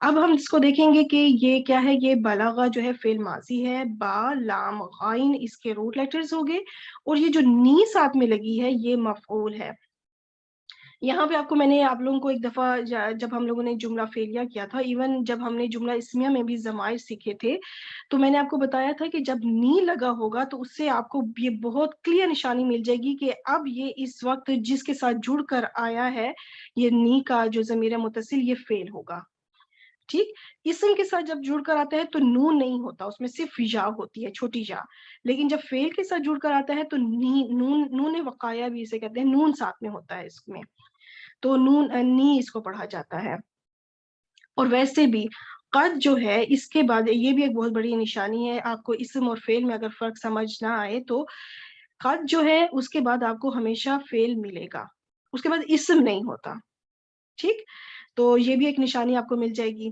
اب ہم اس کو دیکھیں گے کہ یہ کیا ہے. یہ بلغا جو ہے فعل ماضی ہے. با لام غائن اس کے روٹ لیٹرز ہو گئے, اور یہ جو نی ساتھ میں لگی ہے یہ مفعول ہے. یہاں پہ آپ کو میں نے آپ لوگوں کو ایک دفعہ جب ہم لوگوں نے جملہ فعلیہ کیا تھا, ایون جب ہم نے جملہ اسمیہ میں بھی ضمائر سیکھے تھے, تو میں نے آپ کو بتایا تھا کہ جب نی لگا ہوگا تو اس سے آپ کو یہ بہت کلیئر نشانی مل جائے گی کہ اب یہ اس وقت جس کے ساتھ جڑ کر آیا ہے, یہ نی کا جو ضمیر متصل یہ فعل ہوگا. ٹھیک, اسم کے ساتھ جب جڑ کر آتا ہے تو نون نہیں ہوتا, اس میں صرف یا ہوتی ہے, چھوٹی یا. لیکن جب فعل کے ساتھ جڑ کر آتا ہے تو نون وقایا بھی اسے کہتے ہیں, نون ساتھ میں ہوتا ہے اس میں, تو نون نی اس کو پڑھا جاتا ہے. اور ویسے بھی قد جو ہے اس کے بعد یہ بھی ایک بہت بڑی نشانی ہے. آپ کو اسم اور فعل میں اگر فرق سمجھ نہ آئے تو قد جو ہے اس کے بعد آپ کو ہمیشہ فعل ملے گا, اس کے بعد اسم نہیں ہوتا. ٹھیک, تو یہ بھی ایک نشانی آپ کو مل جائے گی.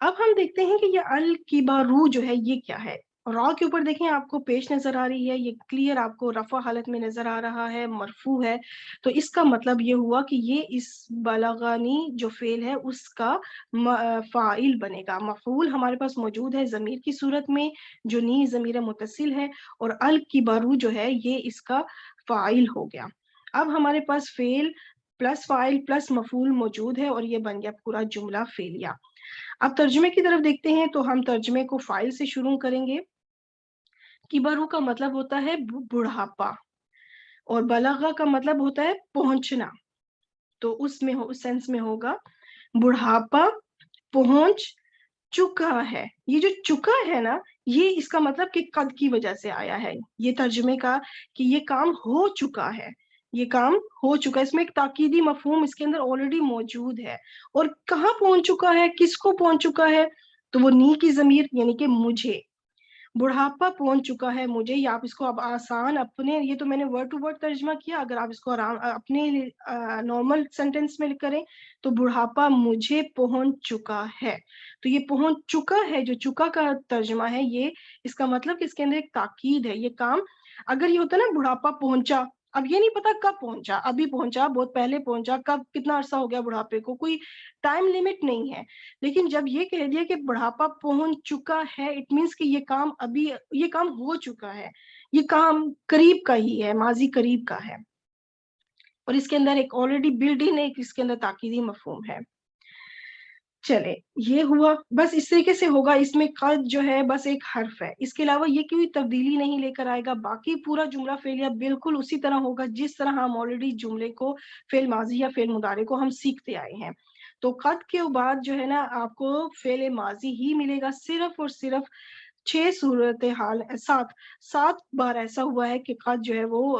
اب ہم دیکھتے ہیں کہ یہ الکبارو جو ہے یہ کیا ہے. را کے اوپر دیکھیں آپ کو پیش نظر آ رہی ہے, یہ کلیئر آپ کو رفع حالت میں نظر آ رہا ہے, مرفوع ہے. تو اس کا مطلب یہ ہوا کہ یہ اس بلغانی جو فعل ہے اس کا فاعل بنے گا. مفعول ہمارے پاس موجود ہے ضمیر کی صورت میں جو نی ضمیر متصل ہے, اور الکبارو جو ہے یہ اس کا فاعل ہو گیا. اب ہمارے پاس فعل پلس فاعل پلس مفعول موجود ہے, اور یہ بن گیا پورا جملہ فعلیہ. اب ترجمے کی طرف دیکھتے ہیں تو ہم ترجمے کو فاعل سے شروع کریں گے. کبرو کا مطلب ہوتا ہے بڑھاپا, اور بلغہ کا مطلب ہوتا ہے پہنچنا. تو اس سینس میں ہوگا بڑھاپا پہنچ چکا ہے. یہ جو چکا ہے نا, یہ اس کا مطلب کہ قد کی وجہ سے آیا ہے. یہ ترجمے کا کہ یہ کام ہو چکا ہے, یہ کام ہو چکا ہے. اس میں ایک تاکیدی مفہوم اس کے اندر آلریڈی موجود ہے. اور کہاں پہنچ چکا ہے, کس کو پہنچ چکا ہے, تو وہ نی کی ضمیر یعنی کہ مجھے. بڑھاپا پہنچ چکا ہے مجھے, یا آپ اس کو اب آسان اپنے, یہ تو میں نے ورڈ ٹو ورڈ ترجمہ کیا, اگر آپ اس کو اپنے نارمل سینٹینس میں کریں تو بڑھاپا مجھے پہنچ چکا ہے. تو یہ پہنچ چکا ہے جو چکا کا ترجمہ ہے, یہ اس کا مطلب کہ اس کے اندر ایک تاکید ہے. یہ کام اگر یہ ہوتا نا بڑھاپا پہنچا, اب یہ نہیں پتا کب پہنچا, ابھی پہنچا, بہت پہلے پہنچا, کب, کتنا عرصہ ہو گیا بڑھاپے کو, کوئی ٹائم لیمٹ نہیں ہے. لیکن جب یہ کہہ دیا کہ بڑھاپا پہنچ چکا ہے, اٹ مینس کہ یہ کام ابھی, یہ کام ہو چکا ہے, یہ کام قریب کا ہی ہے, ماضی قریب کا ہے. اور اس کے اندر ایک آلریڈی بلڈ ان ایک اس کے اندر تاکیدی مفہوم ہے. چلے, یہ ہوا, بس اس طریقے سے ہوگا. اس میں قد جو ہے بس ایک حرف ہے, اس کے علاوہ یہ کوئی تبدیلی نہیں لے کر آئے گا. باقی پورا جملہ فعلیہ بالکل اسی طرح ہوگا جس طرح ہم آلریڈی جملے کو فعل ماضی یا فعل مضارع کو ہم سیکھتے آئے ہیں. تو قد کے بعد جو ہے نا آپ کو فعل ماضی ہی ملے گا. صرف اور صرف 6 صورتحال 7 بار ایسا ہوا ہے کہ قد جو ہے وہ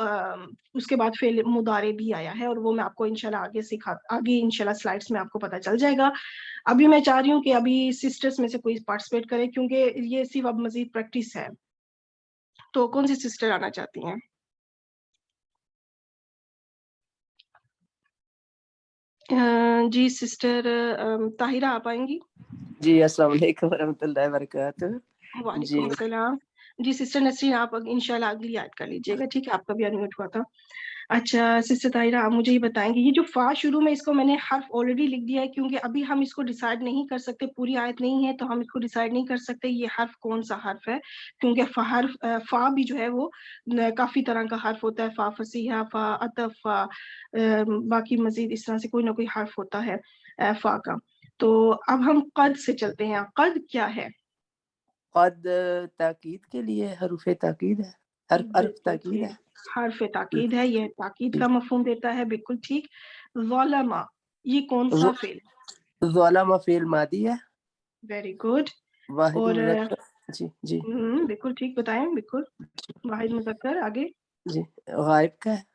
اس کے بعد فعل مضارع بھی آیا ہے, اور وہ میں آپ کو انشاءاللہ آگے انشاءاللہ سلائڈس میں آپ کو پتہ چل جائے گا. ابھی میں چاہ رہی ہوں کہ ابھی سسٹرز میں سے کوئی پارٹیسپیٹ کرے, کیونکہ یہ صرف اب مزید پریکٹس ہے. تو کون سی سسٹر آنا چاہتی ہیں؟ جی سسٹر طاہرہ آپ آئیں گی؟ جی السلام علیکم ورحمۃ اللہ وبرکاتہ. وعلیکم السلام. جی سسٹر نسرین آپ انشاءاللہ اگلی یاد کر لیجیے گا, ٹھیک ہے, آپ کا بھی انمیوٹ ہوا تھا. اچھا سسٹر طاہرہ آپ مجھے یہ بتائیں گے, یہ جو فا شروع میں اس کو میں نے حرف آلریڈی لکھ دیا ہے, کیونکہ ابھی ہم اس کو ڈیسائیڈ نہیں کر سکتے, پوری آیت نہیں ہے تو ہم اس کو ڈیسائیڈ نہیں کر سکتے یہ حرف کون سا حرف ہے, کیونکہ فا بھی جو ہے وہ کافی طرح کا حرف ہوتا ہے. فا فصیحہ, فا عطف, فا باقی مزید اس طرح سے کوئی نہ کوئی حرف ہوتا ہے فا کا. تو اب ہم قد سے چلتے ہیں. قد کیا ہے؟ قد تاکید کے لیے حروف تاکید ہے, حرف تاکید ہے, حرف تاکید ہے, یہ تاکید کا مفہوم دیتا ہے. بالکل ٹھیک. ظلمہ یہ کون سا فعل؟ ظلمہ فعل ماضی ہے. Very good. واحد اور جی جی بالکل ٹھیک بتائیں, بالکل. واحد مذکر, آگے جی غائب کا ہے.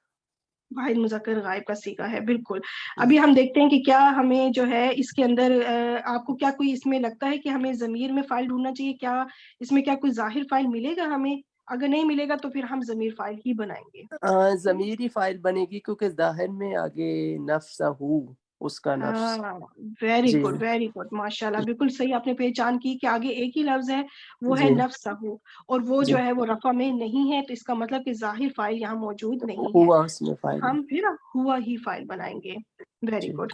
واحد مذکر غائب کا صیغہ ہے, بالکل. ابھی ہم دیکھتے ہیں کہ کیا ہمیں جو ہے اس کے اندر آپ کو کیا کوئی اس میں لگتا ہے کہ ہمیں ضمیر میں فاعل ڈھونڈنا چاہیے, کیا اس میں کیا کوئی ظاہر فاعل ملے گا ہمیں؟ اگر نہیں ملے گا تو پھر ہم ضمیر فاعل ہی بنائیں گے. ضمیری فاعل بنے گی کیونکہ ظاہر میں آگے نفسہ اس کا نفس. ویری جی گڈ, ویری گڈ, ماشاء اللہ, بالکل صحیح آپ نے پہچان کی کہ آگے ایک ہی لفظ ہے, وہ ہے جی نفسہ, اور وہ جی جو ہے وہ رفع میں نہیں ہے, تو اس کا مطلب کہ ظاہر فاعل یہاں موجود نہیں ہے, ہوا اس میں فاعل ہے. ہم پھر ہوا ہی فاعل بنائیں گے. ویری جی گڈ.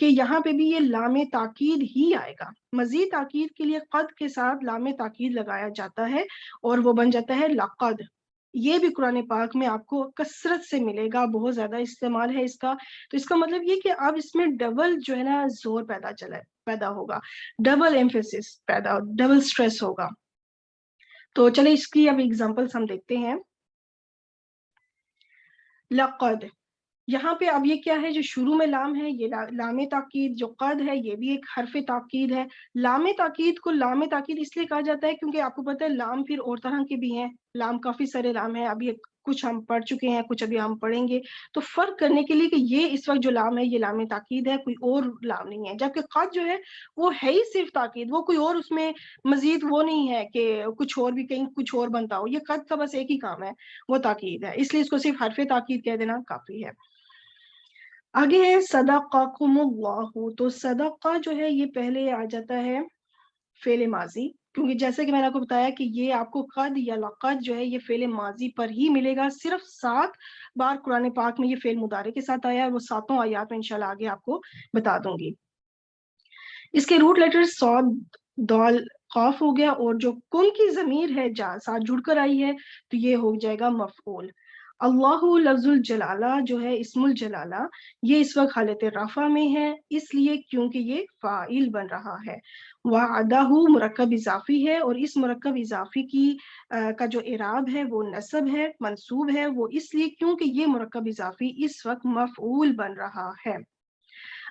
کہ یہاں پہ بھی یہ لام تاکید ہی آئے گا. مزید تاکید کے لیے قد کے ساتھ لام تاکید لگایا جاتا ہے اور وہ بن جاتا ہے لقد. یہ بھی قرآن پاک میں آپ کو کثرت سے ملے گا, بہت زیادہ استعمال ہے اس کا. تو اس کا مطلب یہ کہ اب اس میں ڈبل جو ہے نا زور پیدا ہوگا, ڈبل ایمفیسس ڈبل سٹریس ہوگا. تو چلے اس کی اب ایگزامپلس ہم دیکھتے ہیں. لقد, یہاں پہ اب یہ کیا ہے, جو شروع میں لام ہے یہ لام تاکید, جو قد ہے یہ بھی ایک حرف تاکید ہے. لام تاکید کو لام تاکید اس لیے کہا جاتا ہے کیونکہ آپ کو پتہ ہے لام پھر اور طرح کے بھی ہیں. لام کافی سارے لام ہیں, ابھی کچھ ہم پڑھ چکے ہیں, کچھ ابھی ہم پڑھیں گے. تو فرق کرنے کے لیے کہ یہ اس وقت جو لام ہے یہ لام تاکید ہے, کوئی اور لام نہیں ہے. جبکہ قد جو ہے وہ ہے ہی صرف تاکید, وہ کوئی اور اس میں مزید وہ نہیں ہے کہ کچھ اور بھی کہیں کچھ اور بنتا ہو. یہ قد کا بس ایک ہی کام ہے, وہ تاکید ہے, اس لیے اس کو صرف حرف تاکید کہہ دینا کافی ہے. آگے ہے صدقکم اللہ. تو صدقہ جو ہے یہ پہلے آ جاتا ہے فعل ماضی, کیونکہ جیسے کہ میں نے آپ کو بتایا کہ یہ آپ کو قد یا لقد جو ہے یہ فعل ماضی پر ہی ملے گا. صرف 7 بار قرآن پاک میں یہ فعل مضارع کے ساتھ آیا ہے, وہ 7 آیات میں انشاءاللہ آگے آپ کو بتا دوں گی. اس کے روٹ لیٹر صاد دال قاف ہو گیا, اور جو کن کی ضمیر ہے ساتھ جڑ کر آئی ہے تو یہ ہو جائے گا مفعول. اللہ لفظ الجلالہ جو ہے اسم الجلالہ, یہ اس وقت حالت رفع میں ہے, اس لیے کیونکہ یہ فاعل بن رہا ہے. وعدہ مرکب اضافی ہے, اور اس مرکب اضافی کا جو اعراب ہے وہ نصب ہے, منصوب ہے, وہ اس لیے کیونکہ یہ مرکب اضافی اس وقت مفعول بن رہا ہے.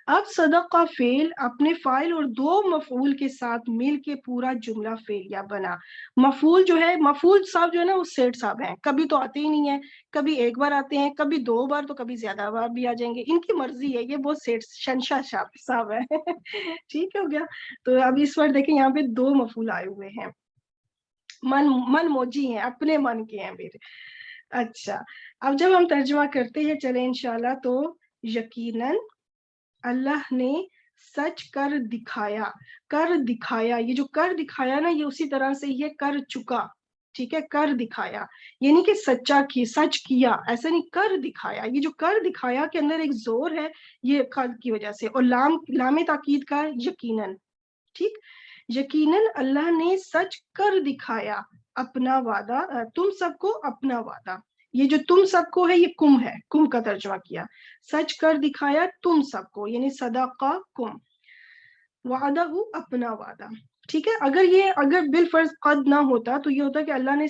اب صدقہ فعل اپنے فاعل اور 2 مفعول کے ساتھ مل کے پورا جملہ فعلیہ بنا. مفعول جو ہے, مفعول صاحب جو ہے نا وہ سیٹ صاحب ہیں, کبھی تو آتے ہی نہیں ہیں, کبھی ایک بار آتے ہیں, کبھی 2 بار, تو کبھی زیادہ بار بھی آ جائیں گے. ان کی مرضی ہے, یہ بہت سیٹ شنشا صاحب ہے. ٹھیک ہو گیا. تو اب اس بار دیکھیں یہاں پہ 2 مفعول آئے ہوئے ہیں, من موجی ہیں, اپنے من کے ہیں میرے. اچھا, اب جب ہم ترجمہ کرتے ہیں چلیں انشاءاللہ, تو یقیناً اللہ نے سچ کر دکھایا. کر دکھایا, یہ جو کر دکھایا نا یہ اسی طرح سے یہ کر چکا. ٹھیک ہے, کر دکھایا یعنی کہ سچ کیا, ایسا نہیں, کر دکھایا. یہ جو کر دکھایا کے اندر ایک زور ہے یہ قد کی وجہ سے, اور لام تاکید کا یقیناً. ٹھیک, یقیناً اللہ نے سچ کر دکھایا اپنا وعدہ تم سب کو, اپنا وعدہ. یہ جو تم سب کو ہے یہ کم ہے, کم کا ترجمہ کیا. سچ کر دکھایا تم سب کو یعنی صدقہ کم, وعدہ اپنا وعدہ. ٹھیک ہے, اگر بالفرض قد نہ ہوتا تو یہ ہوتا کہ اللہ نے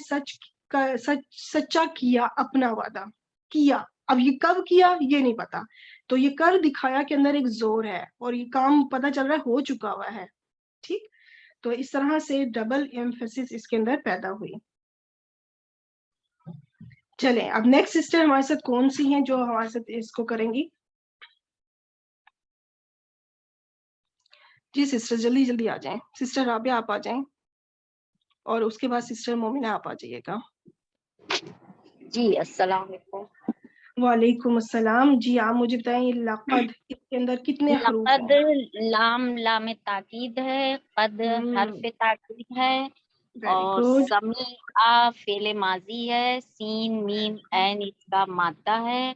سچا کیا اپنا وعدہ کیا. اب یہ کب کیا یہ نہیں پتا, تو یہ کر دکھایا کے اندر ایک زور ہے, اور یہ کام پتہ چل رہا ہے ہو چکا ہوا ہے. ٹھیک, تو اس طرح سے ڈبل ایمفیسس اس کے اندر پیدا ہوئی. چلیں اب نیکسٹ سسٹر ہمارے ساتھ کون سی ہیں جو ہمارے ساتھ اس کو کریں گی؟ جی سسٹر جلدی جلدی آ جائیں. سسٹر رابعہ آپ آ جائیں, اور اس کے بعد سسٹر مومنہ آپ آ جائیے گا. جی السلام علیکم. وعلیکم السلام. جی آپ مجھے بتائیں یہ لقد اس کے اندر کتنے حروف لقد ہیں؟ لام تاکید ہے, قد حرف تاکید ہے, ویری اور گڈ. سمیع فعل ماضی ہے, سین میم عین اس کا مادہ ہے,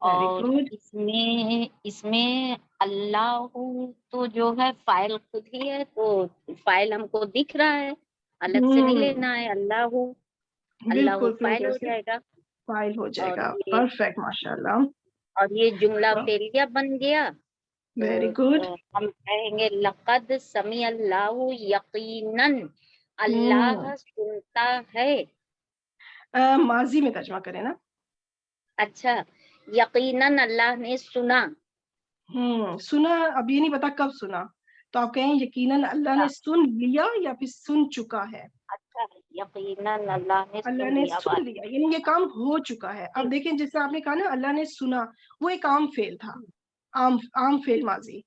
ویری اور گڈ. اس میں اللہ تو جو ہے فائل خود ہی ہے, تو فائل ہم کو دکھ رہا ہے, الگ سے نہیں لینا ہے. اللہ بالکل فائل ہو جیسے جائے گا. فائل ہو جائے اور گا. یہ پرفیکٹ, ماشاء اللہ. جملہ فعلیہ بن گیا. تو ویری گڈ. ہم کہیں گے لقد سمیع اللہ یقیناً, اللہ سنتا ہے. ماضی میں ترجمہ کریں نا. اچھا, یقیناً اللہ نے سنا. سنا, اب یہ نہیں پتا کب سنا, تو آپ کہیں یقیناً اللہ نے سن لیا یا پھر سن چکا ہے. اچھا, یقیناً اللہ نے اللہ سن نے لیا. سن لیا یعنی یہ کام ہو چکا ہے. اب دیکھیں جیسے آپ نے کہا نا اللہ نے سنا, وہ ایک عام فعل تھا, عام فعل ماضی.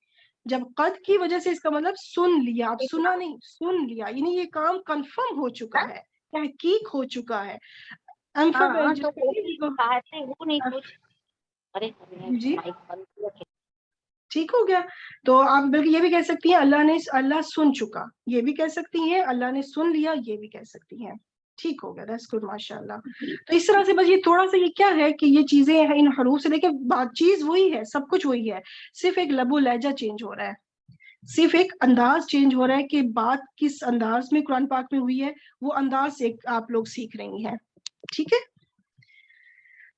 جب قد کی وجہ سے اس کا مطلب سن لیا, اب سنا نہیں سن لیا, یعنی یہ کام کنفرم ہو چکا ہے, تحقیق ہو چکا ہے. ہاں تو کہتے ہو نہیں کچھ. ارے جی مائک بند کیا. ٹھیک ہو گیا. تو آپ بلکہ یہ بھی کہہ سکتی ہیں اللہ سن چکا, یہ بھی کہہ سکتی ہیں اللہ نے سن لیا, یہ بھی کہہ سکتی ہیں. ٹھیک ہو گیا, دیٹس گڈ ماشاءاللہ. تو اس طرح سے بس یہ تھوڑا سا یہ کیا ہے کہ یہ چیزیں ان حروف سے دیکھیں, بات چیز وہی ہے, سب کچھ وہی ہے, صرف ایک لب و لہجہ چینج ہو رہا ہے, صرف ایک انداز چینج ہو رہا ہے کہ بات کس انداز میں قرآن پاک میں ہوئی ہے, وہ انداز ایک آپ لوگ سیکھ رہی ہیں. ٹھیک ہے,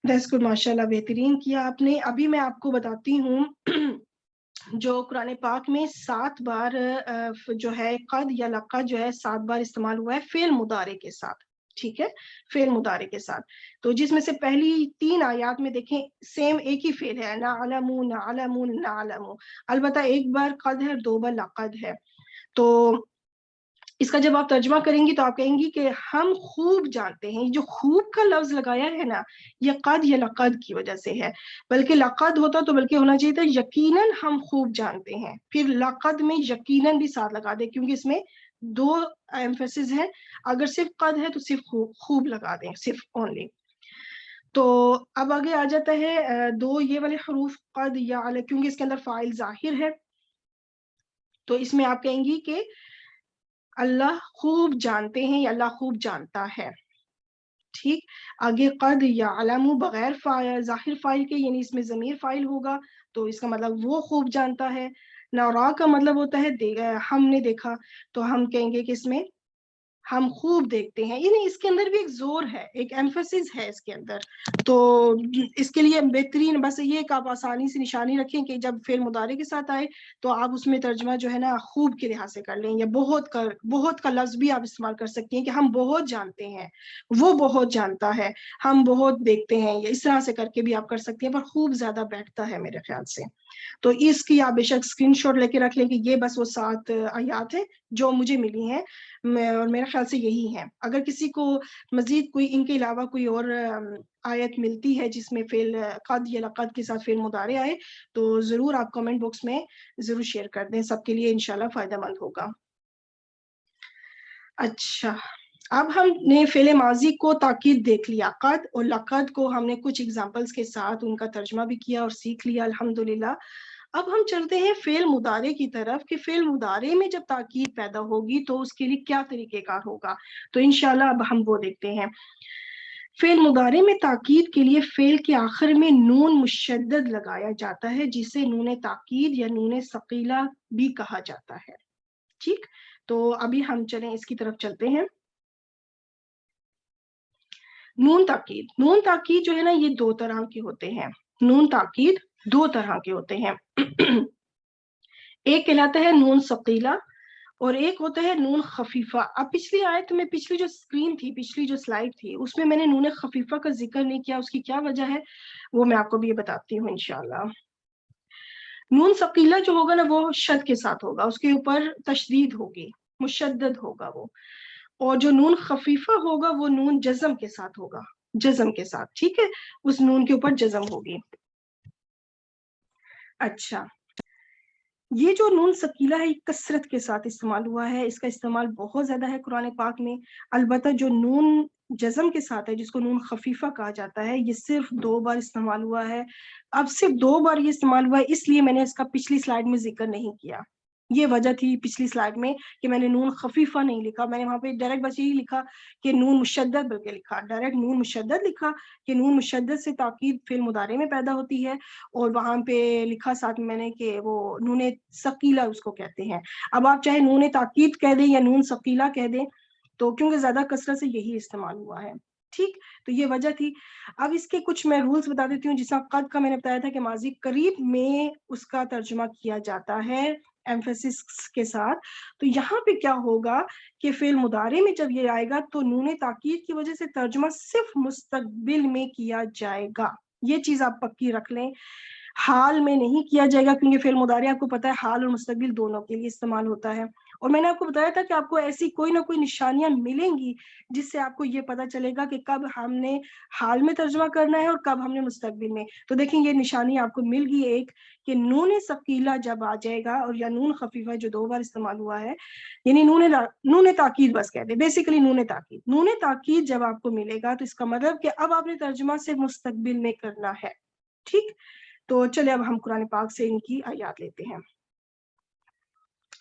دیٹس گڈ ماشاءاللہ, بہترین کیا آپ نے. ابھی میں آپ کو بتاتی ہوں جو قرآن پاک میں 7 بار جو ہے قد یا لقد جو ہے 7 بار استعمال ہوا ہے فعل مضارع کے ساتھ. ٹھیک ہے, فعل مضارع کے ساتھ, تو جس میں سے پہلی 3 آیات میں دیکھیں سیم ایک ہی فعل ہے, نعلم نعلم نعلم, البتہ ایک بار قد ہے, 2 بار لقد ہے. تو اس کا جب آپ ترجمہ کریں گی تو آپ کہیں گی کہ ہم خوب جانتے ہیں. جو خوب کا لفظ لگایا ہے نا, یہ قد یا لقد کی وجہ سے ہے, بلکہ لقد ہوتا تو بلکہ ہونا چاہیے تھا یقیناً ہم خوب جانتے ہیں, پھر لقد میں یقیناً بھی ساتھ لگا دیں, کیونکہ اس میں 2 ایمفیسز ہیں. اگر صرف قد ہے تو صرف خوب لگا دیں, صرف اونلی. تو اب آگے آ جاتا ہے 2 یہ والے حروف قد یا علی, کیونکہ اس کے اندر فاعل ظاہر ہے, تو اس میں آپ کہیں گی کہ اللہ خوب جانتے ہیں یا اللہ خوب جانتا ہے. ٹھیک, آگے قد یا علم بغیر ظاہر فاعل کے, یعنی اس میں ضمیر فاعل ہوگا, تو اس کا مطلب وہ خوب جانتا ہے. نورا کا مطلب ہوتا ہے ہم نے دیکھا, تو ہم کہیں گے کہ اس میں ہم خوب دیکھتے ہیں, یعنی اس کے اندر بھی ایک زور ہے, ایک ایمفیسس ہے اس کے اندر. تو اس کے لیے بہترین بس یہ کہ آپ آسانی سے نشانی رکھیں کہ جب فعل مضارع کے ساتھ آئے تو آپ اس میں ترجمہ جو ہے نا خوب کے لحاظ سے کر لیں, یا بہت کا لفظ بھی آپ استعمال کر سکتی ہیں کہ ہم بہت جانتے ہیں, وہ بہت جانتا ہے, ہم بہت دیکھتے ہیں, یا اس طرح سے کر کے بھی آپ کر سکتی ہیں, پر خوب زیادہ بیٹھتا ہے میرے خیال سے. تو اس کی آپ بے شک اسکرین شاٹ لے کے رکھ لیں کہ یہ بس وہ 7 آیات ہیں جو مجھے ملی ہیں, اور میرے خیال سے یہی ہیں. اگر کسی کو مزید کوئی ان کے علاوہ کوئی اور آیت ملتی ہے جس میں فعل قد یا لقد کے ساتھ فعل مضارع آئے تو ضرور آپ کمنٹ باکس میں ضرور شیئر کر دیں, سب کے لیے انشاءاللہ فائدہ مند ہوگا. اچھا, اب ہم نے فعل ماضی کو تاکید دیکھ لیا, قد اور لقد کو ہم نے کچھ ایگزامپلس کے ساتھ ان کا ترجمہ بھی کیا اور سیکھ لیا الحمدللہ. اب ہم چلتے ہیں فعل مضارع کی طرف کہ فعل مضارع میں جب تاکید پیدا ہوگی تو اس کے لیے کیا طریقہ کار ہوگا, تو انشاءاللہ اب ہم وہ دیکھتے ہیں. فعل مضارع میں تاکید کے لیے فعل کے آخر میں نون مشدد لگایا جاتا ہے, جسے نون تاکید یا نون ثقیلہ بھی کہا جاتا ہے. ٹھیک, تو ابھی ہم چلیں اس کی طرف چلتے ہیں. نون تاکید جو ہے نا یہ 2 طرح کے ہوتے ہیں. نون تاکید 2 طرح کے ہوتے ہیں. ایک کہلاتا ہے نون ثقیلہ اور ایک ہوتا ہے نون خفیفہ. اب پچھلی آیت میں پچھلی جو اسکرین تھی, پچھلی جو سلائیڈ تھی, اس میں نے نون خفیفہ کا ذکر نہیں کیا. اس کی کیا وجہ ہے وہ میں آپ کو بھی بتاتی ہوں انشاءاللہ. نون ثقیلہ جو ہوگا نا وہ شد کے ساتھ ہوگا, اس کے اوپر تشدید ہوگی, مشدد ہوگا وہ. اور جو نون خفیفہ ہوگا وہ نون جزم کے ساتھ ہوگا, جزم کے ساتھ. ٹھیک ہے, اس نون کے اوپر جزم ہوگی. اچھا, یہ جو نون ثقیلہ ہے کثرت کے ساتھ استعمال ہوا ہے, اس کا استعمال بہت زیادہ ہے قرآن پاک میں. البتہ جو نون جزم کے ساتھ ہے جس کو نون خفیفہ کہا جاتا ہے, یہ صرف 2 بار استعمال ہوا ہے. اب صرف 2 بار یہ استعمال ہوا ہے, اس لیے میں نے اس کا پچھلی سلائیڈ میں ذکر نہیں کیا. یہ وجہ تھی پچھلی سلائیڈ میں کہ میں نے نون خفیفہ نہیں لکھا, میں نے وہاں پہ ڈائریکٹ بس یہی لکھا کہ نون مشدد, بلکہ لکھا ڈائریکٹ نون مشدد لکھا کہ نون مشدد سے تاکید فعل مضارع میں پیدا ہوتی ہے, اور وہاں پہ لکھا ساتھ میں نے کہ وہ نون ثقیلہ اس کو کہتے ہیں. اب آپ چاہے نون تاکید کہہ دیں یا نون ثقیلہ کہہ دیں, تو کیونکہ زیادہ کثرت سے یہی استعمال ہوا ہے. ٹھیک, تو یہ وجہ تھی. اب اس کے کچھ میں رولز بتا دیتی ہوں. جس طرح قد کا میں نے بتایا تھا کہ ماضی قریب میں اس کا ترجمہ کیا جاتا ہے ایمفیسس کے ساتھ, تو یہاں پہ کیا ہوگا کہ فعل مضارع میں جب یہ آئے گا تو نون تاکید کی وجہ سے ترجمہ صرف مستقبل میں کیا جائے گا. یہ چیز آپ پکی رکھ لیں, حال میں نہیں کیا جائے گا, کیونکہ فعل مضارع آپ کو پتا ہے حال اور مستقبل دونوں کے لیے استعمال ہوتا ہے. اور میں نے آپ کو بتایا تھا کہ آپ کو ایسی کوئی نہ کوئی نشانیاں ملیں گی جس سے آپ کو یہ پتا چلے گا کہ کب ہم نے حال میں ترجمہ کرنا ہے اور کب ہم نے مستقبل میں. تو دیکھیں یہ نشانی آپ کو مل گئی ایک کہ نون ثقیلہ جب آ جائے گا, اور یا نون خفیفہ جو 2 بار استعمال ہوا ہے, یعنی نون تاکید بس کہتے ہیں بیسیکلی نون تاکید جب آپ کو ملے گا تو اس کا مطلب کہ اب آپ نے ترجمہ سے مستقبل میں کرنا ہے. ٹھیک, تو چلے اب ہم قرآن پاک سے ان کی آیات لیتے ہیں.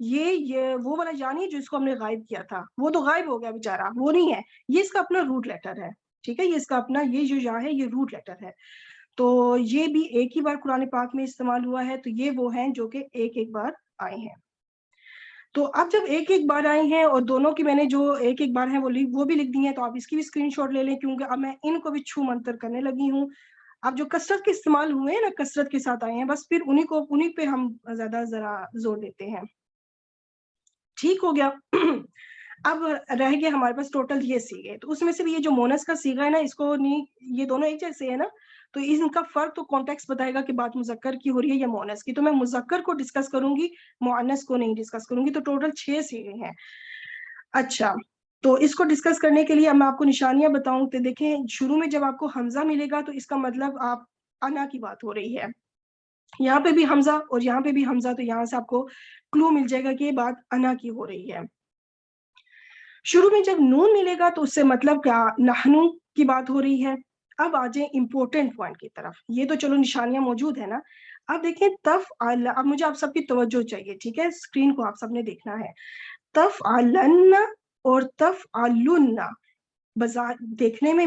یہ وہ والا یا نہیں جو اس کو ہم نے غائب کیا تھا، وہ تو غائب ہو گیا بیچارہ، وہ نہیں ہے، یہ اس کا اپنا روٹ لیٹر ہے، ٹھیک ہے، یہ اس کا اپنا، یہ جو یا ہے یہ روٹ لیٹر ہے، تو یہ بھی ایک ہی بار قرآن پاک میں استعمال ہوا ہے، تو یہ وہ ہیں جو کہ ایک ایک بار آئے ہیں۔ تو اب جب ایک ایک بار آئے ہیں اور دونوں کی میں نے جو ایک ایک بار ہیں وہ بھی لکھ دی ہیں، تو آپ اس کی بھی اسکرین شاٹ لے لیں، کیونکہ اب میں ان کو بھی چھو منتر کرنے لگی ہوں۔ اب جو کثرت کے استعمال ہوئے ہیں نا، کثرت کے ساتھ آئے ہیں، بس پھر انہی پہ ہم زیادہ ذرا زور دیتے ہیں۔ ٹھیک ہو گیا۔ اب رہ گیا ہمارے پاس ٹوٹل یہ سیغے، تو اس میں سے بھی یہ جو مونس کا سیغہ ہے نا، اس کو نہیں، یہ دونوں ایک جیسے ہیں نا، تو ان کا فرق تو کانٹیکس بتائے گا کہ بات مذکر کی ہو رہی ہے یا مونس کی، تو میں مذکر کو ڈسکس کروں گی، مؤنث کو نہیں ڈسکس کروں گی، تو ٹوٹل 6 سیغے ہیں۔ اچھا، تو اس کو ڈسکس کرنے کے لیے اب میں آپ کو نشانیاں بتاؤں، تو دیکھیں شروع میں جب آپ کو حمزہ ملے گا تو اس کا مطلب آپ انا کی بات ہو رہی ہے، یہاں پہ بھی حمزہ اور یہاں پہ بھی حمزہ، تو یہاں سے آپ کو کلو مل جائے گا کہ یہ بات انا کی ہو رہی ہے۔ شروع میں جب نون ملے گا تو اس سے مطلب کیا، نحنو کی بات ہو رہی ہے۔ اب آ جائیں امپورٹنٹ پوائنٹ کی طرف، یہ تو چلو نشانیاں موجود ہے نا، اب دیکھیں تفعل، اب مجھے آپ سب کی توجہ چاہیے، ٹھیک ہے، اسکرین کو آپ سب نے دیکھنا ہے۔ تفعلن اور تفعلن دیکھنے میں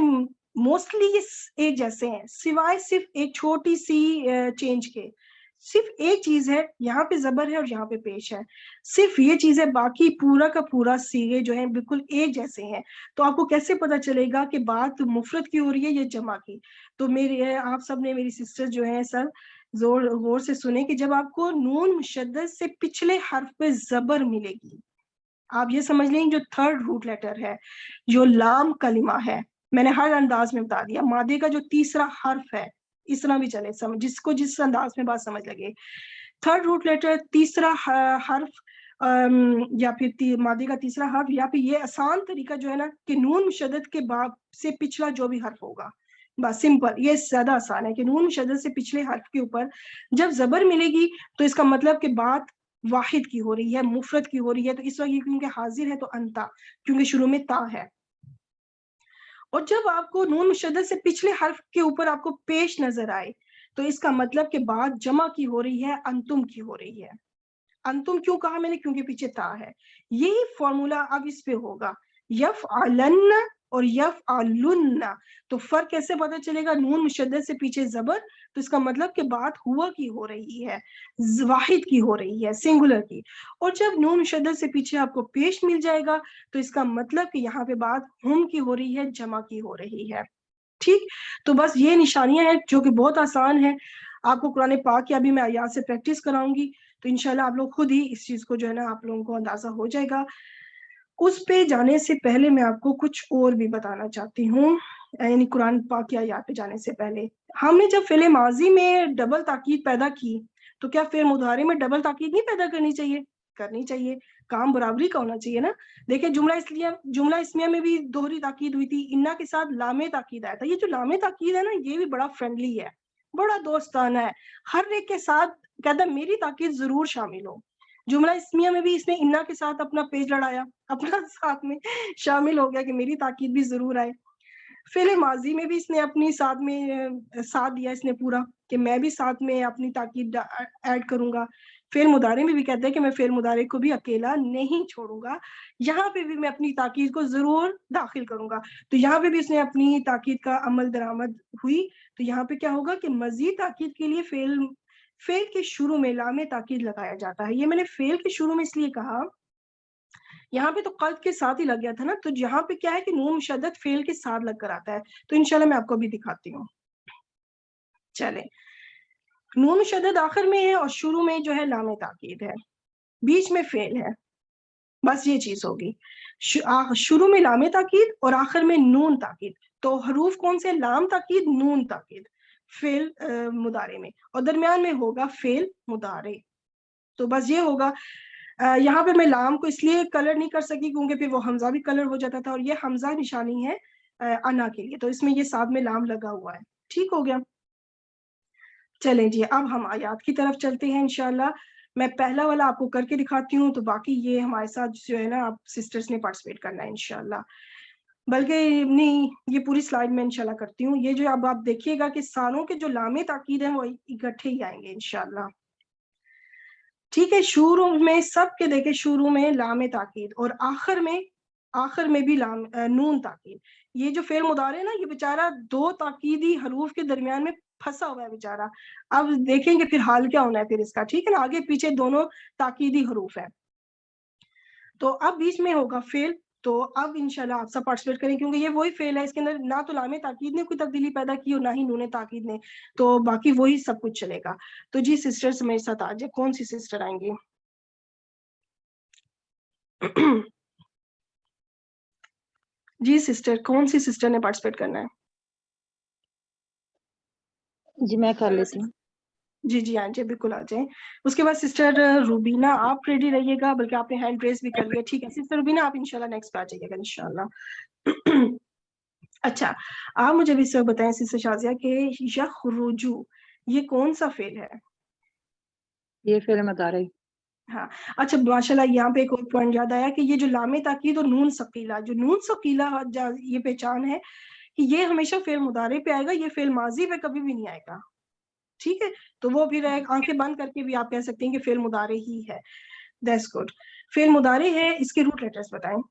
موسٹلی یہ ایک جیسے ہیں، سوائے صرف ایک چھوٹی سی چینج کے، صرف ایک چیز ہے، یہاں پہ زبر ہے اور یہاں پہ پیش ہے، صرف یہ چیز ہے، باقی پورا کا پورا سیغے جو ہیں بالکل ایک جیسے ہیں۔ تو آپ کو کیسے پتا چلے گا کہ بات مفرد کی ہو رہی ہے یا جمع کی؟ تو میرے آپ سب نے، میری سسٹر جو ہیں سر، غور سے سنیں کہ جب آپ کو نون مشدد سے پچھلے حرف پہ زبر ملے گی، آپ یہ سمجھ لیں جو تھرڈ روٹ لیٹر ہے، جو لام کلمہ ہے، میں نے ہر انداز میں بتا دیا، مادے کا جو تیسرا حرف ہے، اس طرح بھی چلے، جس کو جس انداز میں بات سمجھ لگے، تھرڈ روٹ لیٹر، تیسرا حرف، یا پھر مادے کا تیسرا حرف، یا پھر یہ آسان طریقہ جو ہے نا کہ نون مشدد کے بعد سے پچھلا جو بھی حرف ہوگا، بس سمپل، یہ زیادہ آسان ہے کہ نون مشدد سے پچھلے حرف کے اوپر جب زبر ملے گی تو اس کا مطلب کہ بات واحد کی ہو رہی ہے، مفرد کی ہو رہی ہے، تو اس وقت یہ کیونکہ حاضر ہے تو انتا، کیونکہ شروع میں تا ہے۔ اور جب آپ کو نون مشدد سے پچھلے حرف کے اوپر آپ کو پیش نظر آئے تو اس کا مطلب کہ بات جمع کی ہو رہی ہے، انتم کی ہو رہی ہے۔ انتم کیوں کہا میں نے؟ کیونکہ پیچھے تا ہے۔ یہی فارمولا اب اس پہ ہوگا، یفعلن اور یفعلن، تو فرق کیسے پتہ چلے گا؟ نون مشدد سے پیچھے زبر، تو اس کا مطلب کہ بات ہوا کی ہو رہی ہے، واحد کی ہو رہی ہے، سنگولر کی۔ اور جب نون مشدد سے پیچھے آپ کو پیش مل جائے گا تو اس کا مطلب کہ یہاں پہ بات ہم کی ہو رہی ہے، جمع کی ہو رہی ہے۔ ٹھیک، تو بس یہ نشانیاں ہیں جو کہ بہت آسان ہیں، آپ کو قرآن پاک کی ابھی میں آیات سے پریکٹس کراؤں گی، تو انشاءاللہ آپ لوگ خود ہی اس چیز کو جو ہے نا آپ لوگوں کو اندازہ ہو جائے گا۔ اس پہ جانے سے پہلے میں آپ کو کچھ اور بھی بتانا چاہتی ہوں، یعنی قرآن پاک کی آیات پہ جانے سے پہلے، ہم نے جب فعل ماضی میں ڈبل تاکید پیدا کی تو کیا فعل مضارع میں ڈبل تاکید نہیں پیدا کرنی چاہیے؟ کرنی چاہیے، کام برابری کا ہونا چاہیے نا۔ دیکھیں جملہ اسمیہ میں بھی دوہری تاکید ہوئی تھی، انا کے ساتھ لام تاکید آیا تھا۔ یہ جو لام تاکید ہے نا، یہ بھی بڑا فرینڈلی ہے، بڑا دوستانہ ہے، ہر ایک کے ساتھ کہتا ہے میری تاکید ضرور شامل ہو۔ جملہ اسمیہ میں بھی اس نے انا کے ساتھ اپنا پیج لڑایا، اپنا ساتھ میں شامل ہو گیا کہ میری تاکید بھی ضرور آئے۔ فعل ماضی میں بھی اس نے اپنی ساتھ میں ساتھ دیا، اس نے پورا کہ میں بھی ساتھ میں اپنی تاکید ایڈ کروں گا۔ فعل مضارع میں بھی کہتا ہے کہ میں فعل مضارع کو بھی اکیلا نہیں چھوڑوں گا، یہاں پہ بھی میں اپنی تاکید کو ضرور داخل کروں گا۔ تو یہاں پہ بھی اس نے اپنی تاکید کا عمل درآمد ہوئی، تو یہاں پہ کیا ہوگا کہ مزید تاکید کے لیے فعل کے شروع میں لام تاکید لگایا جاتا ہے۔ یہ میں نے فعل کے شروع میں اس لیے کہا، یہاں پہ تو قلب کے ساتھ ہی لگ گیا تھا نا، تو یہاں پہ کیا ہے کہ نون مشدد فعل کے ساتھ لگ کر آتا ہے، تو انشاءاللہ میں آپ کو بھی دکھاتی ہوں۔ چلیں، نون مشدد آخر میں ہے اور شروع میں جو ہے لام تاکید ہے، بیچ میں فعل ہے، بس یہ چیز ہوگی، شروع میں لام تاکید اور آخر میں نون تاکید۔ تو حروف کون سے؟ لام تاکید، نون تاکید فعل مضارع میں، اور درمیان میں ہوگا فعل مضارع۔ تو بس یہ ہوگا۔ یہاں پہ میں لام کو اس لیے کلر نہیں کر سکی کیونکہ پھر وہ حمزہ بھی کلر ہو جاتا تھا، اور یہ حمزہ نشانی ہے انا کے لیے، تو اس میں یہ ساتھ میں لام لگا ہوا ہے۔ ٹھیک ہو گیا؟ چلیں جی، اب ہم آیات کی طرف چلتے ہیں انشاءاللہ۔ میں پہلا والا آپ کو کر کے دکھاتی ہوں، تو باقی یہ ہمارے ساتھ جو ہے نا آپ سسٹرز نے پارٹیسپیٹ کرنا ہے انشاءاللہ، بلکہ نہیں، یہ پوری سلائیڈ میں انشاءاللہ کرتی ہوں۔ یہ جو اب آپ دیکھیے گا کہ سانوں کے جو لام تاکید ہیں وہ اکٹھے ہی آئیں گے انشاءاللہ۔ ٹھیک ہے. شروع میں سب کے دیکھے شروع میں لام تاکید اور آخر میں بھی لام نون تاکید. یہ جو فعل مضارع ہے نا یہ بیچارہ دو تاکیدی حروف کے درمیان میں پھنسا ہوا ہے بیچارہ. اب دیکھیں گے پھر حال کیا ہونا ہے پھر اس کا. ٹھیک ہے نا, آگے پیچھے دونوں تاکیدی حروف ہے. تو اب بیچ میں ہوگا فعل. تو اب انشاءاللہ آپ سب پارٹیسپیٹ کریں کیونکہ یہ وہی فعل ہے, اس کے اندر نہ تو لام تاکید نے کوئی تبدیلی پیدا کی اور نہ ہی نون تاکید نے, تو باقی وہی سب کچھ چلے گا. تو جی سسٹرز میرے ساتھ آ جائے. کون سی سسٹر آئیں گی؟ جی سسٹر, کون سی سسٹر نے پارٹیسپیٹ کرنا ہے؟ جی میں کر لیتی ہوں. جی جی آ جائیں, بالکل آ جائیں. اس کے بعد سسٹر روبینہ آپ ریڈی رہیے گا, بلکہ آپ نے ہینڈ ریز بھی کر لیا. ٹھیک ہے سسٹر روبینہ, آپ انشاءاللہ نیکسٹ پہ آ جائیے گا انشاءاللہ. اچھا, آپ مجھے بھی سر بتائیں سسٹر شازیہ کہ یخرجو یہ کون سا فعل ہے؟ یہ فعل مضارع. ہاں اچھا ماشاء اللہ, یہاں پہ ایک اور پوائنٹ یاد آیا کہ یہ جو لام تاکید اور نون ثقیلہ, جو نون ثقیلہ یہ پہچان ہے کہ یہ ہمیشہ فعل مضارع پہ آئے گا, یہ فعل ماضی پہ کبھی بھی نہیں آئے گا. ٹھیک ہے, تو وہ پھر آنکھیں بند کر کے بھی آپ کہہ سکتے ہیں کہ فعل مضارع ہی ہے. That's good. فعل مضارع ہے, اس کے روٹ لیٹرز بتائیں.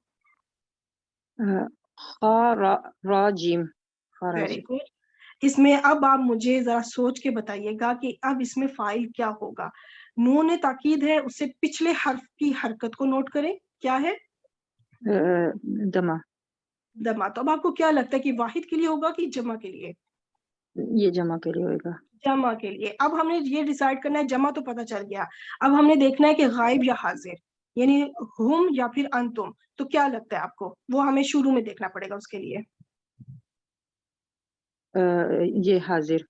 خا را جیم. Very good. اس میں اب آپ مجھے ذرا سوچ کے بتائیے گا کہ اب اس میں فاعل کیا ہوگا. نون تاکید ہے, اس سے پچھلے حرف کی حرکت کو نوٹ کریں, کیا ہے؟ دما. دما. تو اب آپ کو کیا لگتا ہے کہ واحد کے لیے ہوگا کہ جمع کے لیے؟ یہ جمع کے لیے ہوئے گا. جمع کے لیے. اب ہم نے یہ ڈیسائیڈ کرنا ہے, جمع تو پتہ چل گیا, اب ہم نے دیکھنا ہے کہ غائب یا حاضر, یعنی ہم یا پھر انتم. تو کیا لگتا ہے آپ کو, وہ ہمیں شروع میں دیکھنا پڑے گا اس کے لیے. یہ حاضر.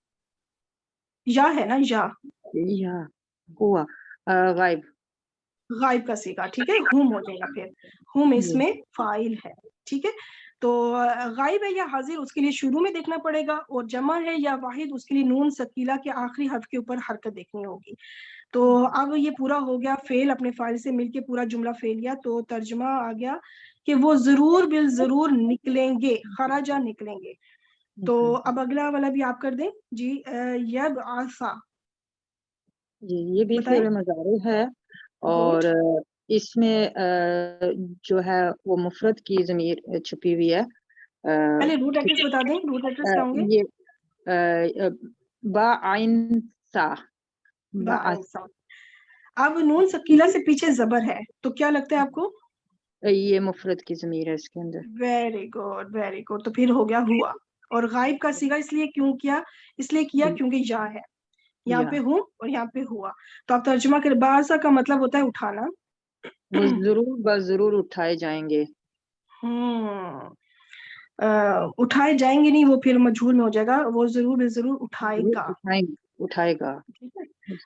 یا ہے نا, یا ہوا غائب. غائب کا صیغہ. ٹھیک ہے, ہم ہو جائے گا پھر. ہم اس میں فاعل ہے. ٹھیک ہے, تو غائب ہے یا حاضر اس کے لیے شروع میں دیکھنا پڑے گا, اور جمع ہے یا واحد اس کے لیے نون ثقیلہ کے آخری حرف کے اوپر حرکت دیکھنی ہوگی. تو اب یہ پورا ہو گیا, فعل اپنے فاعل سے مل کے پورا جملہ فعلیہ. تو ترجمہ آ گیا کہ وہ ضرور بالضرور نکلیں گے, خراجہ نکلیں گے. تو اب اگلا والا بھی آپ کر دیں جی. یبعثا. جی یہ بھی بتائیں. فعل مضارع ہے, گڈ. اور اس میں جو ہے وہ مفرد کی ضمیر چھپی ہوئی ہے. پہلے روٹ ایڈریس بتا دیں, روٹ ایڈریس کیا ہوں گے؟ یہ با عین سا. باعثا. اب نون ثقیلہ سے پیچھے زبر ہے, تو کیا لگتا ہے آپ کو؟ یہ مفرد کی ضمیر ہے اس کے اندر. Very good very good. تو پھر ہو گیا ہوا. اور غائب کا صیغہ اس لیے کیوں کیا؟ اس لیے کیا کیونکہ یا ہے, یہاں پہ ہوں اور یہاں پہ ہوا. تو آپ ترجمہ کر, باعثا کا مطلب ہوتا ہے اٹھانا. وہ ضرور بضرور اٹھائے جائیں گے. اٹھائے جائیں گے نہیں, وہ پھر مجہول میں ہو جائے گا. وہ ضرور ضرور اٹھائے گا. اٹھائے گا. ٹھیک ہے,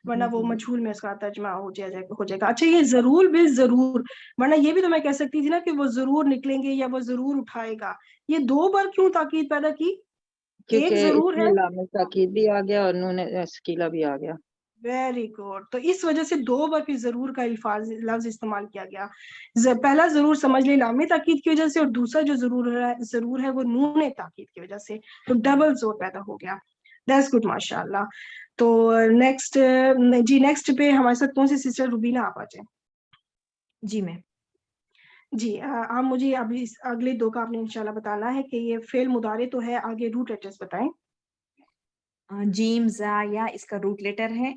ورنہ وہ مجہول میں اس کا ترجمہ ہو جائے گا. اچھا یہ ضرور بالضرور, ورنہ یہ بھی تو میں کہہ سکتی تھی نا کہ وہ ضرور نکلیں گے یا وہ ضرور اٹھائے گا. یہ دو بار کیوں تاکید پیدا کی؟ ایک کیونکہ اس ضرور ہے. میں لام تاکید بھی آ گیا اور نون ثقیلہ بھی آ گیا. Very good. تو اس وجہ سے دو بار پھر ضرور کا لفظ استعمال کیا گیا. پہلا ضرور سمجھ لیں لام تاکید کی وجہ سے, اور دوسرا جو ضرور ہے وہ نون تاکید کی وجہ سے. تو ڈبل زور پیدا ہو گیا. دیٹس گڈ ماشاء اللہ. تو نیکسٹ جی, نیکسٹ پہ ہمارے ساتھ کون سی سسٹر روبینہ آپ آ جائیں. جی میں جی آپ مجھے ابھی اگلے دو کا آپ نے انشاءاللہ بتانا ہے کہ یہ فعل مضارع تو ہے, آگے روٹ ایڈریس بتائیں. جیم زا یا اس کا روٹ لیٹر ہے.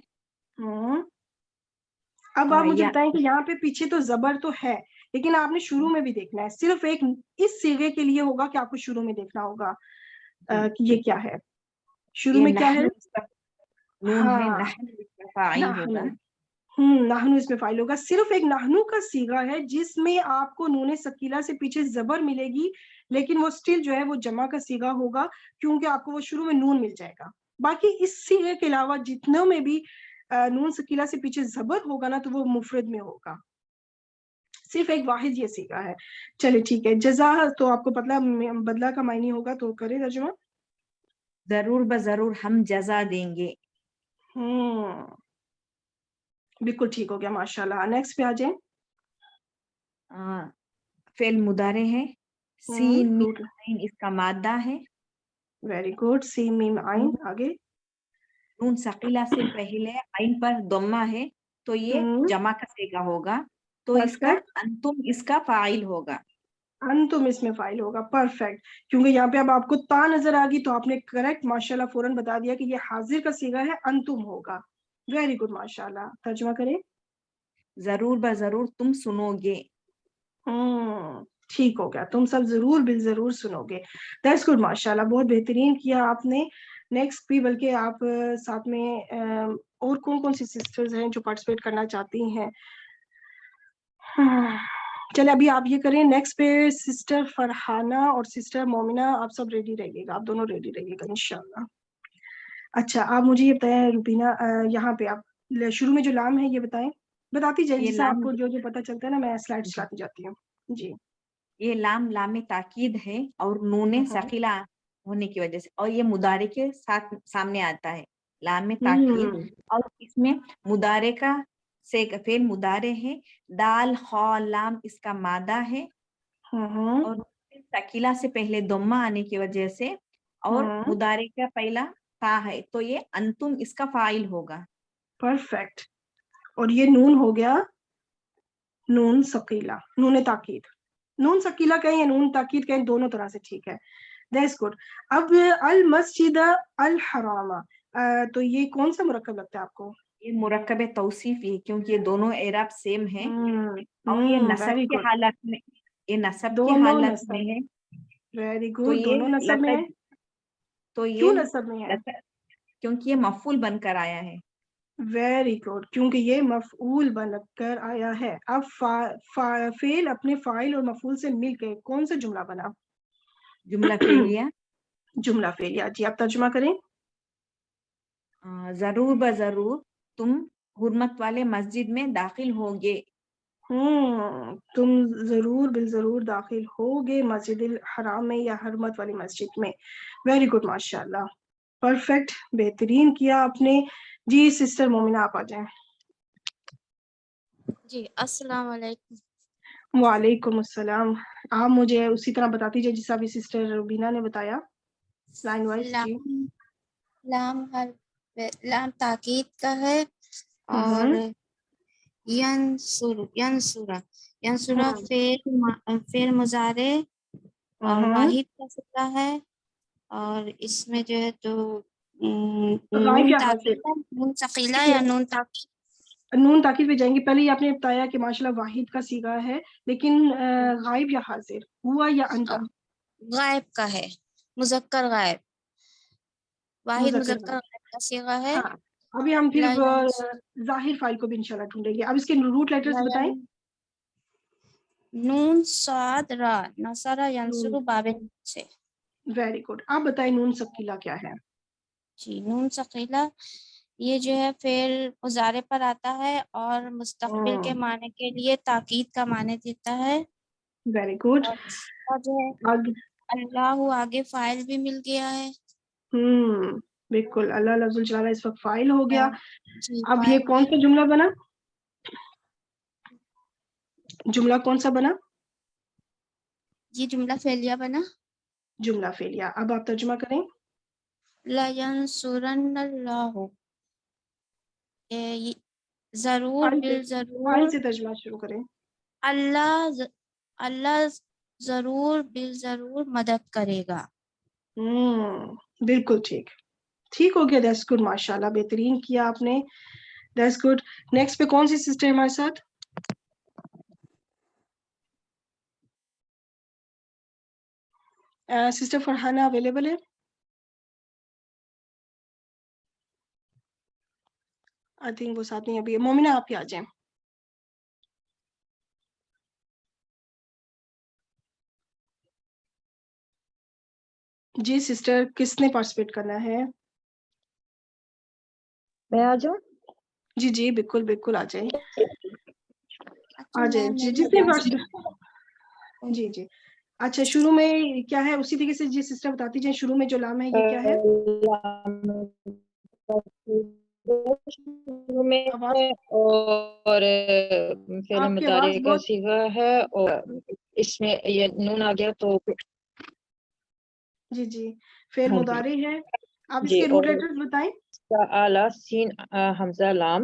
اب آپ مجھے یا بتائیں کہ یہاں پہ پیچھے تو زبر تو ہے, لیکن آپ نے شروع میں بھی دیکھنا ہے. صرف ایک اس صیغے کے لیے ہوگا کہ آپ کو شروع میں دیکھنا ہوگا کہ یہ کیا ہے. شروع میں کیا ہے؟ نون ہے, ہاں, نحن اس کا فاعل ہوگا. نحنو اس میں فاعل ہوگا. صرف ایک نحنو کا صیغہ ہے جس میں آپ کو نون ثقیلہ سے پیچھے زبر ملے گی, لیکن وہ سٹل جو ہے وہ جمع کا صیغہ ہوگا کیونکہ آپ کو وہ شروع میں نون مل جائے گا. باقی اس صیغے کے علاوہ جتنوں میں بھی نون ثقیلہ سے پیچھے زبر ہوگا نا تو وہ مفرد میں ہوگا. صرف ایک واحد یہ صیغہ ہے. چلے ٹھیک ہے. جزا تو آپ کو بدلہ کا معنی ہوگا, تو کرے ترجمہ. ضرور بضرور ہم جزا دیں گے. بالکل ٹھیک ہو گیا ماشاءاللہ. نیکسٹ پہ آ جائیں. فعل مضارع ہے, سین میم عین اس کا مادہ ہے. Very good. سین میم عین. آگے نون ثقیلہ سے پہلے عین پر ضمہ ہے, تو یہ جمع کا سیگا ہوگا, تو اس کا انتم اس کا فاعل ہوگا. انتم اس میں فائل ہوگا. پرفیکٹ. کیونکہ یہاں پہ اب آپ کو تا نظر آ گئی تو آپ نے کریکٹ ماشاءاللہ فوراً بتا دیا کہ یہ حاضر کا صیغہ ہے, انتم ہوگا. ویری گڈ ماشاءاللہ. ترجمہ کریں. ضرور بضرور تم سنو گے. ٹھیک ہو گیا, تم سب ضرور بالضرور سنو گے. دیٹس گڈ ماشاءاللہ, بہت بہترین کیا آپ نے. نیکسٹ بھی بلکہ آپ ساتھ میں اور کون سی سسٹرز ہیں جو پارٹیسپیٹ کرنا چاہتی ہیں؟ چلے ابھی آپ یہ کریں. نیکسٹ پہ سسٹر فرحانہ اور سسٹر مومنہ, آپ سب ریڈی رہیے گا, آپ دونوں ریڈی رہیے گا انشاءاللہ. اچھا آپ مجھے یہ بتائیں روبینہ, یہاں پہ آپ شروع میں جو لام ہے یہ بتاتی جائیں یہ جیسا آپ لام کو جو پتہ چلتا ہے نا, میں سلائڈ چلاتی جاتی ہوں. جی. یہ لام تاکید ہے اور نون ثقیلہ ہونے کی وجہ سے, اور یہ مضارع کے ساتھ سامنے آتا ہے, لام تاکید. اور اس میں مضارع کا سے فعل مضارع ہے, دال خا لام اس کا مادہ ہے, اور ثقیلہ سے پہلے ضمہ آنے کی وجہ سے, اور مضارع کا پہلا تا ہے, تو یہ انتم اس کا فاعل ہوگا. پرفیکٹ. اور یہ نون ہو گیا نون ثقیلہ, نون تاکید. نون ثقیلہ کہیں یا نون تاکید کہیں, دونوں طرح سے ٹھیک ہے. That's good. اب المسجد الحرام, تو یہ کون سا مرکب لگتا ہے آپ کو؟ یہ مرکب توصیف ہے کیونکہ یہ دونوں اعراب سیم ہیں, اور یہ نصب ویری کی گڈ. حالت میں, یہ نصب کی دونوں حالت نصب. میں ہے. ویری تو گڈ. یہ دونوں نصب میں ہے. تو کیوں یہ نصب میں ہے؟ کیونکہ یہ مفعول بن کر آیا ہے. Very good. کیونکہ یہ مفعول بن کر آیا ہے. اب فعل اپنے فاعل اور مفعول سے مل کے کون سا جملہ بنا؟ جملہ فعلیہ. جملہ فعلیہ. جی آپ ترجمہ کریں. ضرور بضرور تم حرمت والے مسجد میں داخل ہوگے. تم ضرور بالضرور داخل ہوگے مسجد الحرام میں یا حرمت والی مسجد میں. ویری گڈ ماشاء اللہ. پرفیکٹ. بہترین کیا آپ نے. جی سسٹر مومنہ آپ آ جائیں. جی السلام علیکم. وعلیکم السلام. آپ مجھے اسی طرح بتاتی جائے جیسا بھی سسٹر روبینہ نے بتایا, لائن وائز. جی. لام تاکید کا ہے, اور ینصرہ فعل مضارع اور واحد کا صیغہ ہے, اور اس میں جو ہے تو غائب نون یا حاضر. تاکید, نون ثقیلہ یا نون تاکید. نون تاکید پہ جائیں گے. پہلے ہی آپ نے بتایا کہ ماشاءاللہ واحد کا صیغہ ہے, لیکن غائب یا حاضر, ہوا یا انتا؟ غائب کا ہے, مذکر غائب, واحد مذکر غائب کا صیغہ ہے. ہاں. ابھی ہم پھر ظاہر فائل کو بھی انشاءاللہ ڈھونڈیں گے. اب اس کے روٹ لیٹرز بتائیں. نون صاد را, نصرہ ینصر بابن سے. Very good. آپ بتائیں نون ثقیلہ کیا ہے؟ جی نون ثقیلہ یہ جو ہے فعل مضارع پر آتا ہے اور مستقبل کے معنی کے لیے تاکید کا معنی دیتا ہے. Very good. اور جو ہے اللہ آگے فاعل بھی مل گیا ہے. بالکل. اللہ لفظ الجلالہ اس وقت فاعل ہو گیا. جی اب یہ کون سا جملہ بنا؟ جملہ کون سا بنا؟ یہ جملہ فعلیہ بنا. جملہ فعلیہ. اب آپ ترجمہ کریں. لَيَنْصُرَنَّ اللَّهُ, ضرور بالضرور, فاعل سے ترجمہ شروع کریں. اللہ ضرور بالضرور مدد کرے گا. بالکل ٹھیک. ٹھیک ہو گیا. دیٹس گڈ ماشاءاللہ. بہترین کیا آپ نے. That's good. نیکسٹ پہ کون سی سسٹر ہمارے ساتھ؟ سسٹر فرحانہ اویلیبل ہے؟ آئی تھنک وہ ساتھ نہیں ابھی. مومنہ آپ ہی آ جائیں. جی سسٹر کس نے پارٹیسپیٹ کرنا ہے؟ میں آ جاؤں؟ جی جی بالکل بالکل آ جائیں. اچھا آ جائیں جی. جس نے جی جی. اچھا شروع میں کیا ہے اسی طریقے سے جی سسٹر بتاتی جائیں. شروع میں جو لام ہے یہ کیا ہے؟ اور فعل مضارع کا صیغہ ہے, اور اس میں یہ نون آ گیا تو جی جی فعل مضارع ہے. آپ اس جی. کے روٹ لیٹرز بتائیں. اعلیٰ سین حمزہ لام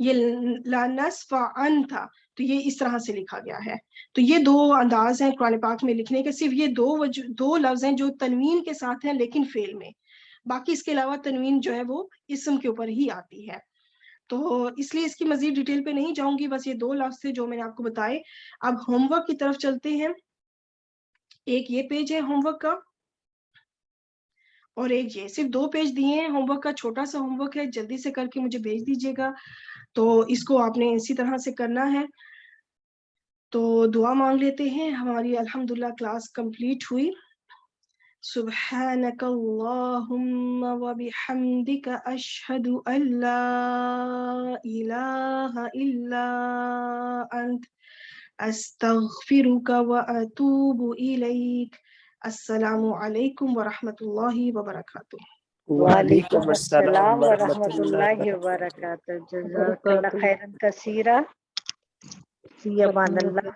یہ لا نسفعن تھا تو یہ اس طرح سے لکھا گیا ہے. تو یہ دو انداز ہیں قرآن پاک میں لکھنے کے. صرف یہ دو لفظ ہیں جو تنوین کے ساتھ ہیں لیکن فعل میں. باقی اس کے علاوہ تنوین جو ہے وہ اسم کے اوپر ہی آتی ہے. تو اس لیے اس کی مزید ڈیٹیل پہ نہیں جاؤں گی. بس یہ دو لفظ تھے جو میں نے آپ کو بتائے. اب ہوم ورک کی طرف چلتے ہیں. ایک یہ پیج ہے ہوم ورک کا اور ایک یہ. صرف 2 پیج دیے ہیں ہوم ورک کا. چھوٹا سا ہوم ورک ہے, جلدی سے کر کے مجھے بھیج دیجیے گا. تو اس کو آپ نے اسی طرح سے کرنا ہے. تو دعا مانگ لیتے ہیں. ہماری الحمدللہ کلاس کمپلیٹ ہوئی. سبحانک اللہم وبحمدک اشہد ان لا الہ الا انت استغفرک واتوب الیک. السلام علیکم ورحمۃ اللہ وبرکاتہ. وعلیکم السلام ورحمۃ ورحمۃ اللہ اللہ وبرکاتہ. جزاک اللہ خیرا کثیرا. فی امان اللہ.